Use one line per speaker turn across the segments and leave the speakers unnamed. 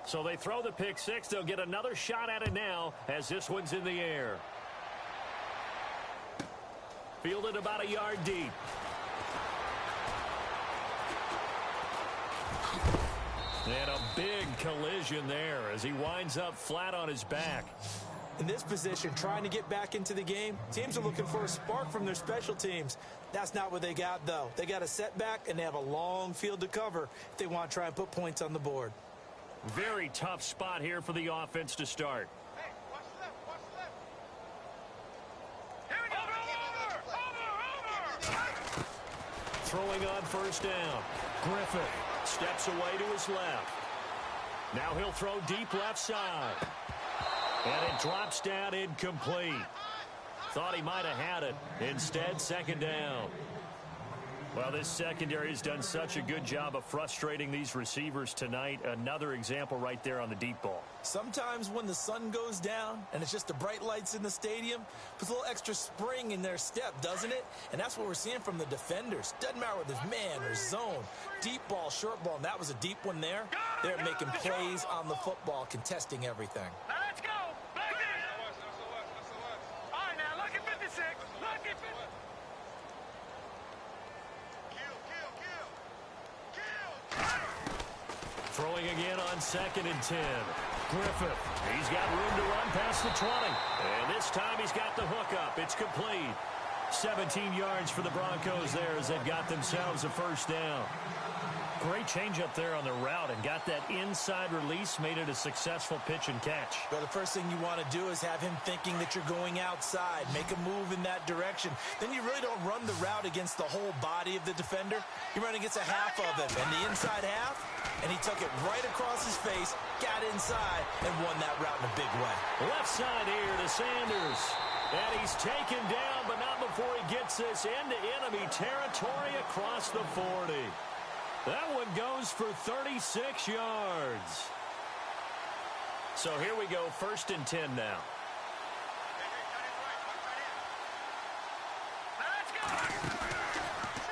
So they throw the pick six. They'll get another shot at it now as this one's in the air. Fielded about a yard deep. And a big collision there as he winds up flat on his back.
In this position, trying to get back into the game, teams are looking for a spark from their special teams. That's not what they got, though. They got a setback, and they have a long field to cover if they want to try and put points on the board.
Very tough spot here for the offense to start.
Hey, watch the left, watch the left. Here we go. Over.
Throwing on first down. Griffith steps away to his left. Now he'll throw deep left side. And it drops down incomplete. Thought he might have had it. Instead, second down. Well, this secondary has done such a good job of frustrating these receivers tonight. Another example right there on the deep ball.
Sometimes when the sun goes down and it's just the bright lights in the stadium, puts a little extra spring in their step, doesn't it? And that's what we're seeing from the defenders. Doesn't matter whether it's man or zone, deep ball, short ball, and that was a deep one there. They're making plays on the football, contesting everything.
Now let's go. Back in. All right, now look at 56. Look at 56.
Throwing again on 2nd and 10. Griffith, he's got room to run past the 20. And this time he's got the hook up. It's complete. 17 yards for the Broncos there as they've got themselves a first down. Great change up there on the route and got that inside release, made it a successful pitch and catch.
Well, the first thing you want to do is have him thinking that you're going outside, make a move in that direction. Then you really don't run the route against the whole body of the defender. You run against a half of him, and the inside half, and he took it right across his face, got inside, and won that route in a big way.
Left side here to Sanders. And he's taken down, but not before he gets this into enemy territory across the 40. That one goes for 36 yards. So here we go, 1st and 10 now.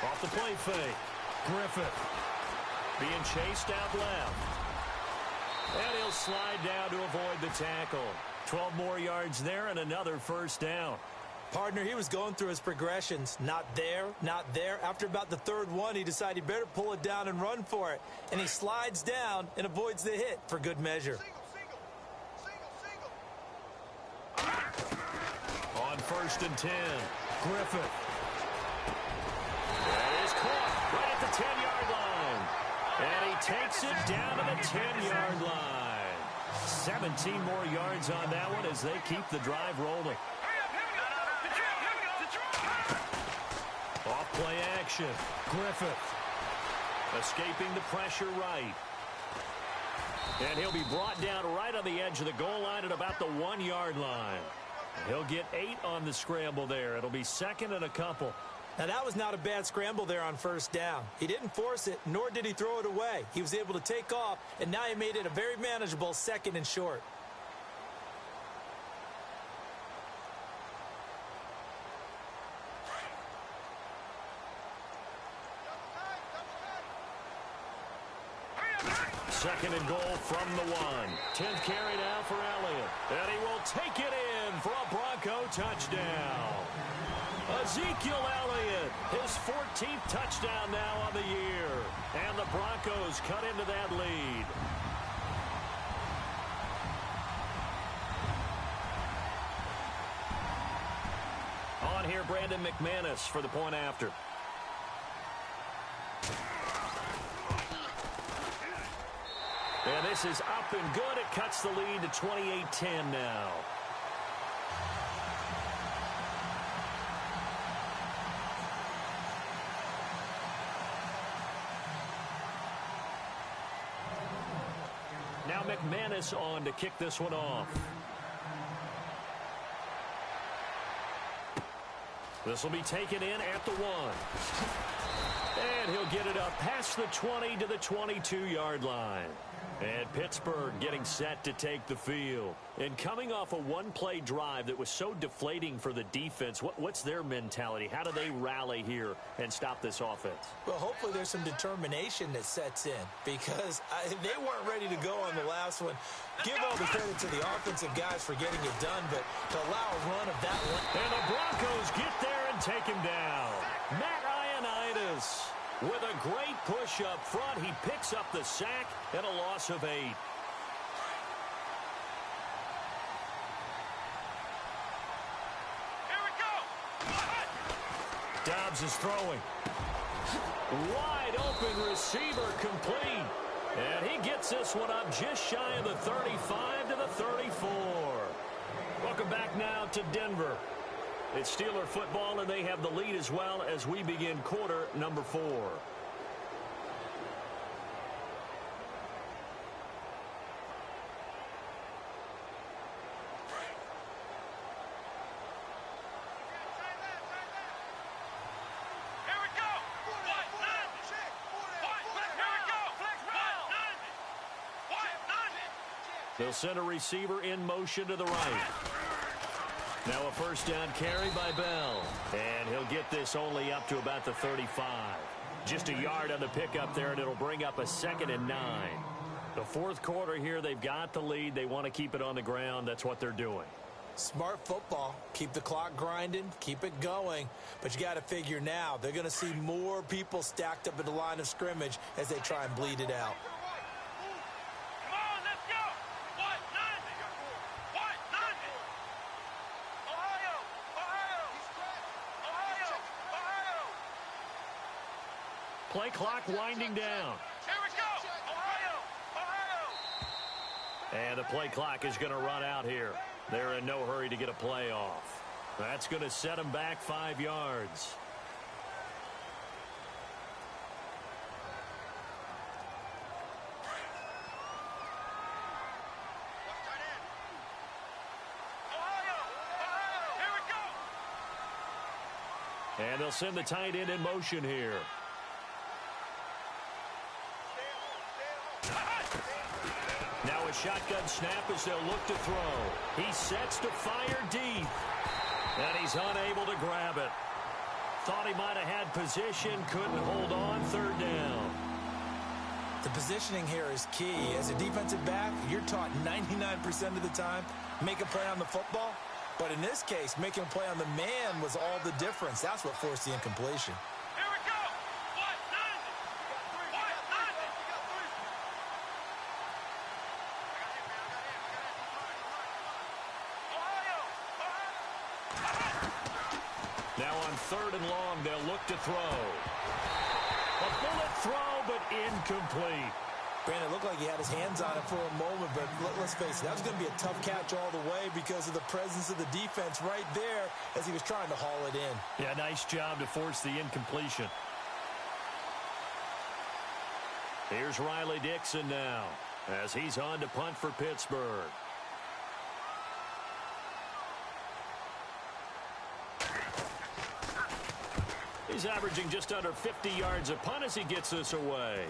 Off the play fake. Griffith being chased out left. And he'll slide down to avoid the tackle. 12 more yards there and another first down.
Partner, he was going through his progressions. Not there, not there. After about the 3rd one, he decided he better pull it down and run for it. And he slides down and avoids the hit for good measure.
On 1st and 10, Griffith. That is caught right at the 10-yard line. And he takes it down to the 10-yard line. 17 more yards on that one as they keep the drive rolling. Off play action. Griffith escaping the pressure right. And he'll be brought down right on the edge of the goal line at about the 1-yard line. And he'll get 8 on the scramble there. It'll be 2nd and a couple.
Now, that was not a bad scramble there on first down. He didn't force it, nor did he throw it away. He was able to take off, and now he made it a very manageable 2nd and short.
Second and goal from the 1. 10th carry now for Elliott. And he will take it in for a Bronco touchdown. Ezekiel Elliott, his 14th touchdown now on the year. And the Broncos cut into that lead. On here, Brandon McManus for the point after. And this is up and good. It cuts the lead to 28-10 now. Now McManus on to kick this one off. This will be taken in at the 1. And he'll get it up past the 20 to the 22-yard line. And Pittsburgh getting set to take the field. And coming off a one-play drive that was so deflating for the defense, what's their mentality? How do they rally here and stop this offense?
Well, hopefully there's some determination that sets in because they weren't ready to go on the last one. Give all the credit to the offensive guys for getting it done, but to allow a run of that one.
And the Broncos get there and take him down. Matt Ioannidis with a great push up front. He picks up the sack and a loss of 8.
Here we go.
Dobbs is throwing. Wide open receiver complete. And he gets this one up just shy of the 35 to the 34. Welcome back now to Denver. It's Steeler football, and they have the lead as well as we begin quarter number 4. They'll send a receiver in motion to the right. Now a first down carry by Bell. And he'll get this only up to about the 35. Just a yard on the pickup there, and it'll bring up a 2nd and 9. The fourth quarter here, they've got the lead. They want to keep it on the ground. That's what they're doing.
Smart football. Keep the clock grinding. Keep it going. But you got to figure now, they're going to see more people stacked up at the line of scrimmage as they try and bleed it out.
Play clock winding down.
Here we go. Ohio.
And the play clock is going to run out here. They're in no hurry to get a play off. That's going to set them back 5 yards. And they'll send the tight end in motion here. Now a shotgun snap as they'll look to throw. He sets to fire deep. And he's unable to grab it. Thought he might have had position, couldn't hold on. 3rd down.
The positioning here is key. As a defensive back, you're taught 99% of the time, make a play on the football. But in this case, making a play on the man was all the difference. That's what forced the incompletion.
Here we go.
Now on 3rd and long, they'll look to throw. A bullet throw, but incomplete.
Brandon, it looked like he had his hands on it for a moment, but let's face it, that was going to be a tough catch all the way because of the presence of the defense right there as he was trying to haul it in.
Yeah, nice job to force the incompletion. Here's Riley Dixon now as he's on to punt for Pittsburgh. He's averaging just under 50 yards a punt as he gets this away.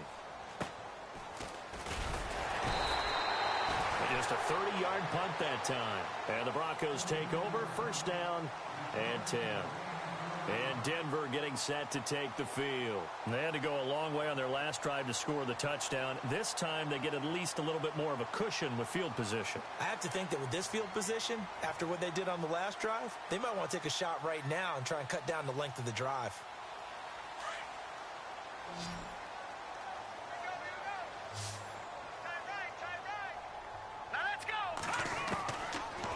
Just a 30-yard punt that time. And the Broncos take over. 1st down and 10. And Denver getting set to take the field. They had to go a long way on their last drive to score the touchdown. This time they get at least a little bit more of a cushion with field position.
I have to think that with this field position, after what they did on the last drive, they might want to take a shot right now and try and cut down the length of the drive.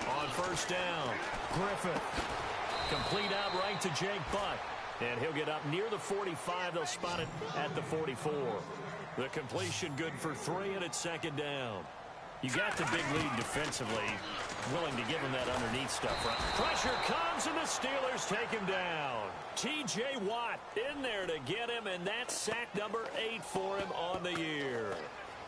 On 1st down, Griffith. Complete out right to Jake Butt. And he'll get up near the 45. They'll spot it at the 44. The completion good for 3, and it's 2nd down. You got the big lead defensively. Willing to give him that underneath stuff, right? Pressure comes, and the Steelers take him down. T.J. Watt in there to get him, and that's sack number 8 for him on the year.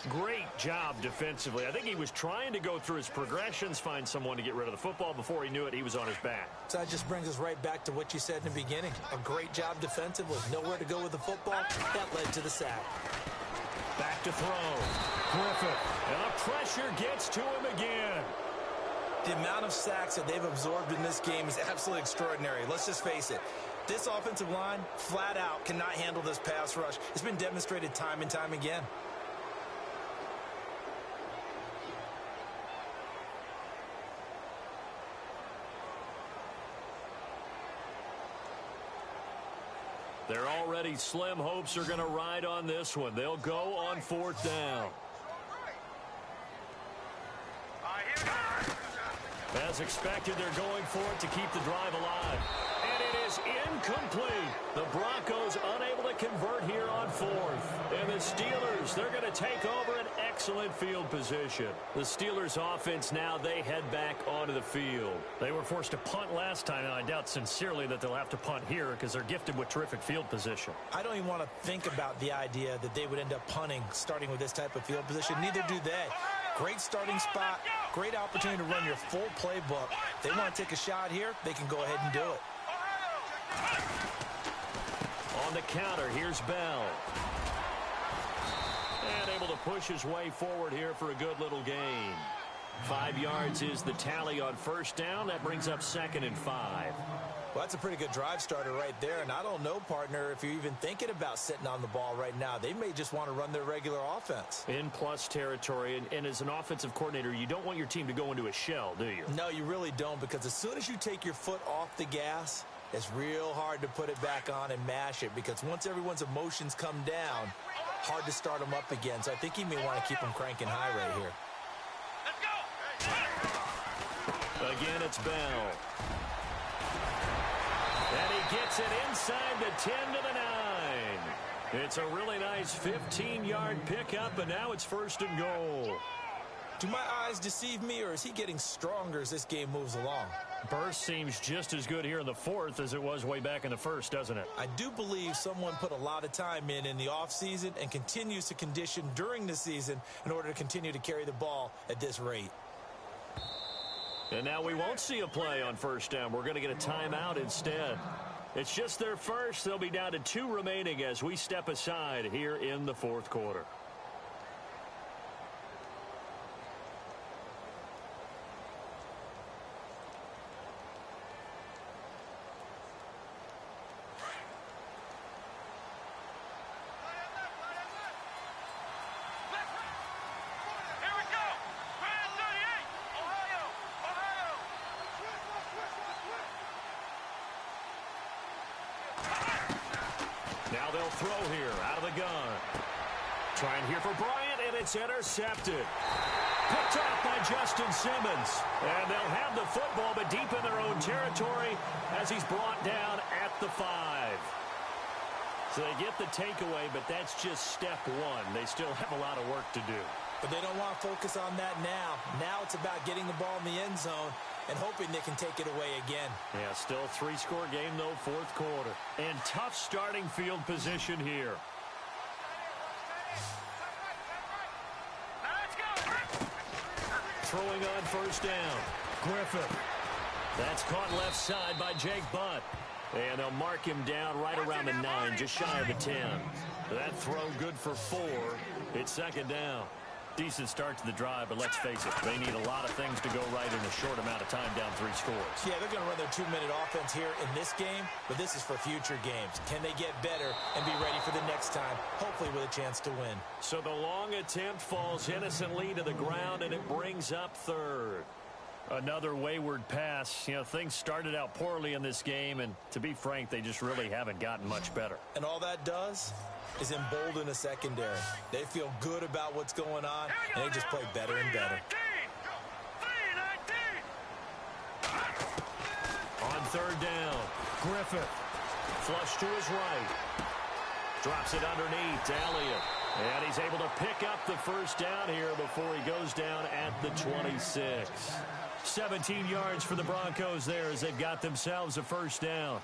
Great job defensively. I think he was trying to go through his progressions, find someone to get rid of the football. Before he knew it, he was on his back.
So that just brings us right back to what you said in the beginning. A great job defensively. Nowhere to go with the football. That led to the sack.
Back to throw. Griffith. And the pressure gets to him again.
The amount of sacks that they've absorbed in this game is absolutely extraordinary. Let's just face it. This offensive line, flat out, cannot handle this pass rush. It's been demonstrated time and time again.
They're already slim hopes are going to ride on this one. They'll go on 4th down. As expected, they're going for it to keep the drive alive. And it is incomplete. The Broncos unable to convert here on 4th. And the Steelers, they're going to take over an excellent field position. The Steelers offense now, they head back onto the field. They were forced to punt last time, and I doubt sincerely that they'll have to punt here because they're gifted with terrific field position.
I don't even want to think about the idea that they would end up punting starting with this type of field position. Neither do they. Great starting spot, great opportunity to run your full playbook. They want to take a shot here, they can go ahead and do it.
On the counter, here's Bell. And able to push his way forward here for a good little gain. 5 yards is the tally on 1st down. That brings up 2nd and 5.
Well, that's a pretty good drive starter right there. And I don't know, partner, if you're even thinking about sitting on the ball right now. They may just want to run their regular offense.
In plus territory. And as an offensive coordinator, you don't want your team to go into a shell, do you?
No, you really don't, because as soon as you take your foot off the gas, it's real hard to put it back on and mash it, because once everyone's emotions come down, hard to start them up again. So I think he may want to keep them cranking high right here.
Again, it's Bell. And he gets it inside the 10 to the 9. It's a really nice 15-yard pickup, and now it's 1st and goal.
Do my eyes deceive me, or is he getting stronger as this game moves along?
Burst seems just as good here in the 4th as it was way back in the 1st, doesn't it?
I do believe someone put a lot of time in the offseason and continues to condition during the season in order to continue to carry the ball at this rate.
And now we won't see a play on 1st down. We're going to get a timeout instead. It's just their first. They'll be down to 2 remaining as we step aside here in the 4th quarter. Now they'll throw here out of the gun. Trying here for Bryant, and it's intercepted. Picked off by Justin Simmons. And they'll have the football, but deep in their own territory as he's brought down at the 5. So they get the takeaway, but that's just step 1. They still have a lot of work to do.
But they don't want to focus on that now. Now it's about getting the ball in the end zone and hoping they can take it away again.
Yeah, still 3-score game, though, 4th quarter. And tough starting field position here. Throwing on 1st down. Griffith. That's caught left side by Jake Butt. And they'll mark him down right around the 9, just shy of the 10. That throw good for 4. It's 2nd down. Decent start to the drive, but let's face it, they need a lot of things to go right in a short amount of time down 3 scores.
Yeah, they're going to run their 2-minute offense here in this game, but this is for future games. Can they get better and be ready for the next time, hopefully with a chance to win?
So the long attempt falls innocently to the ground, and it brings up 3rd. Another wayward pass. You know, things started out poorly in this game, and to be frank, they just really haven't gotten much better.
And all that does is embolden a secondary. They feel good about what's going on, and they just play better and better.
On 3rd down, Griffith. Flush to his right. Drops it underneath to Elliott. And he's able to pick up the 1st down here before he goes down at the 26. 17 yards for the Broncos there as they've got themselves a 1st down.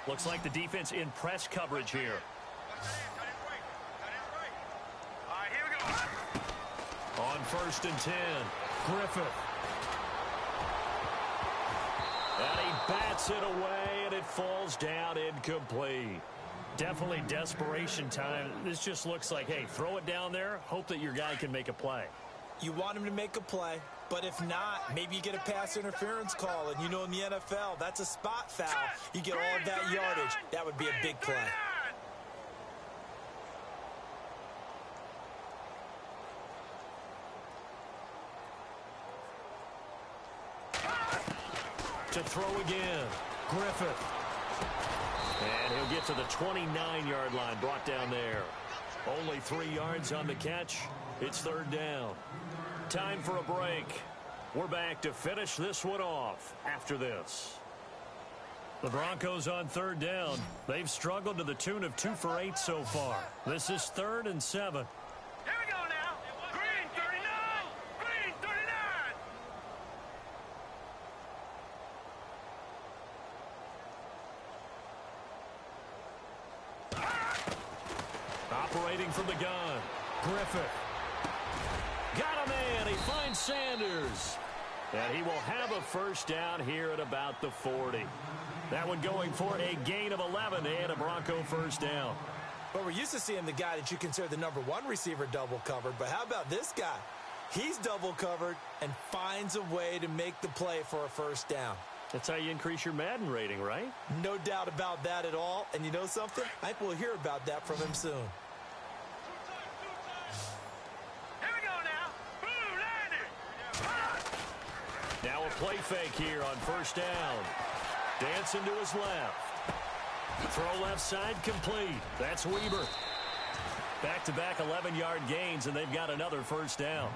Looks like the defense in press coverage here.
All right, here we go.
On 1st and 10, Griffith. And he bats it away, and it falls down incomplete. Definitely desperation time. This just looks like, hey, throw it down there, hope that your guy can make a play.
You want him to make a play, but if not, maybe you get a pass interference call, and you know in the NFL, that's a spot foul. You get all of that yardage. That would be a big play.
To throw again, Griffith. And he'll get to the 29-yard line, brought down there. Only 3 yards on the catch. It's 3rd down. Time for a break. We're back to finish this one off after this. The Broncos on 3rd down. They've struggled to the tune of 2 for 8 so far. This is 3rd and 7.
Here we go now. Green 39. Green 39.
Operating from the gun, Griffith. Got a man. He finds Sanders. And he will have a 1st down here at about the 40. That one going for a gain of 11 and a Bronco 1st down.
But we're used to seeing the guy that you consider the #1 receiver double covered. But how about this guy? He's double covered and finds a way to make the play for a 1st down.
That's how you increase your Madden rating, right?
No doubt about that at all. And you know something? I think we'll hear about that from him soon.
Here we go now. Boom, landed.
Now a play fake here on 1st down. Dancing to his left. Throw left side complete. That's Weber. Back-to-back 11-yard gains, and they've got another 1st down.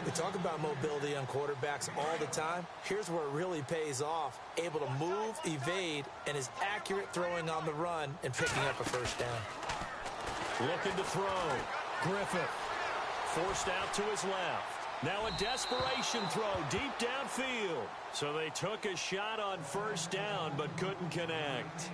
We talk about mobility on quarterbacks all the time. Here's where it really pays off. Able to move, evade, and is accurate throwing on the run and picking up a 1st down.
Looking to throw. Griffith. Forced out to his left. Now a desperation throw deep downfield. So they took a shot on 1st down but couldn't connect.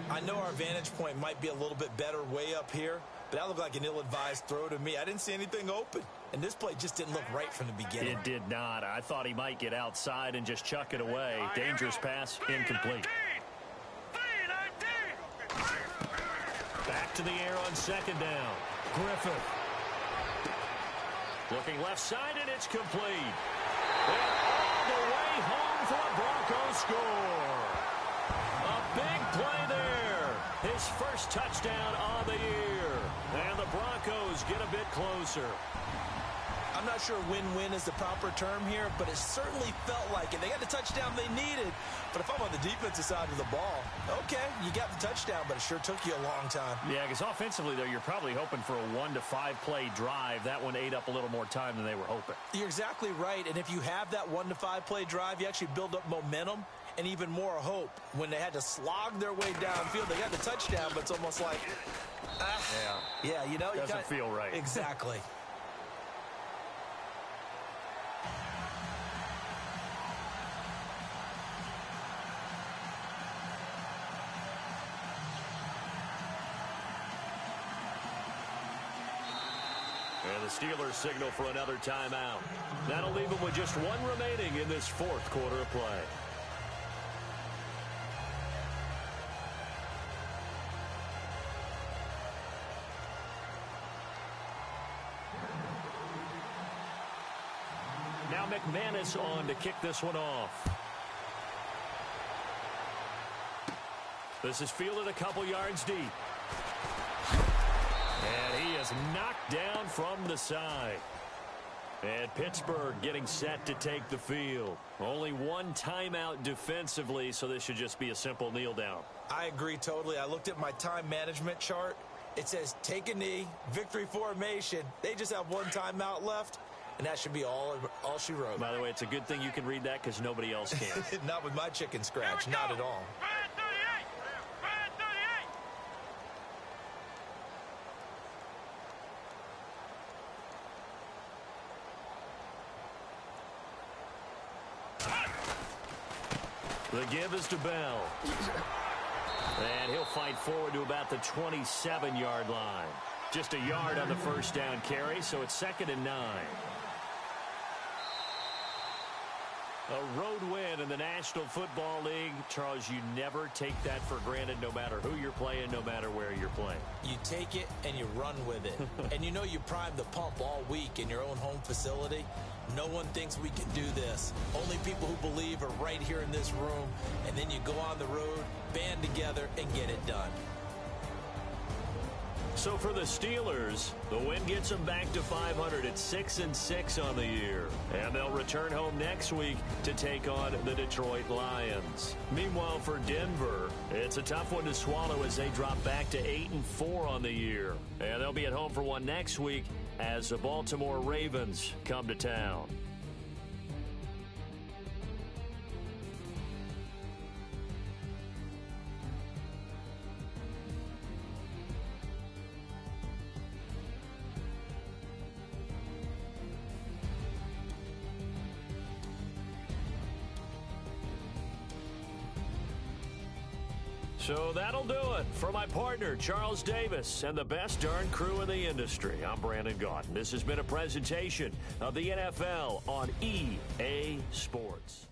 I know our vantage point might be a little bit better way up here, but that looked like an ill-advised throw to me. I didn't see anything open, and this play just didn't look right from the beginning.
It did not. I thought he might get outside and just chuck it away. Dangerous pass, incomplete. Back to the air on 2nd down. Griffith. Looking left side, and it's complete. And all the way home for a Broncos score. A big play there. His 1st touchdown on the year. And the Broncos get a bit closer.
I'm not sure win-win is the proper term here, but it certainly felt like it. They got the touchdown they needed. But if I'm on the defensive side of the ball, okay, you got the touchdown, but it sure took you a long time.
Yeah, because offensively, though, you're probably hoping for a 1 to 5 play drive. That one ate up a little more time than they were hoping.
You're exactly right. And if you have that 1 to 5 play drive, you actually build up momentum and even more hope. When they had to slog their way downfield, they got the touchdown, but it's almost like, yeah, you know,
doesn't feel right.
Exactly.
And the Steelers signal for another timeout. That'll leave them with just 1 remaining in this 4th quarter of play. Now McManus on to kick this one off. This is fielded a couple yards deep. And he is knocked down from the side. And Pittsburgh getting set to take the field. Only 1 timeout defensively, so this should just be a simple kneel down.
I agree totally. I looked at my time management chart. It says take a knee, victory formation. They just have 1 timeout left, and that should be all she wrote.
By the way, it's a good thing you can read that because nobody else can.
Not with my chicken scratch, not at all.
The give is to Bell. fight forward to about the 27-yard line. Just a yard on the first down carry, so it's 2nd and 9. A road win in the National Football League. Charles, you never take that for granted, no matter who you're playing, no matter where you're playing.
You take it and you run with it. And you know you primed the pump all week in your own home facility. No one thinks we can do this. Only people who believe are right here in this room. And then you go on the road, band together, and get it done.
So for the Steelers, the win gets them back to 500 at 6-6 on the year. And they'll return home next week to take on the Detroit Lions. Meanwhile, for Denver, it's a tough one to swallow as they drop back to 8-4 on the year. And they'll be at home for one next week as the Baltimore Ravens come to town. So that'll do it. For my partner, Charles Davis, and the best darn crew in the industry, I'm Brandon Gaudin. This has been a presentation of the NFL on EA Sports.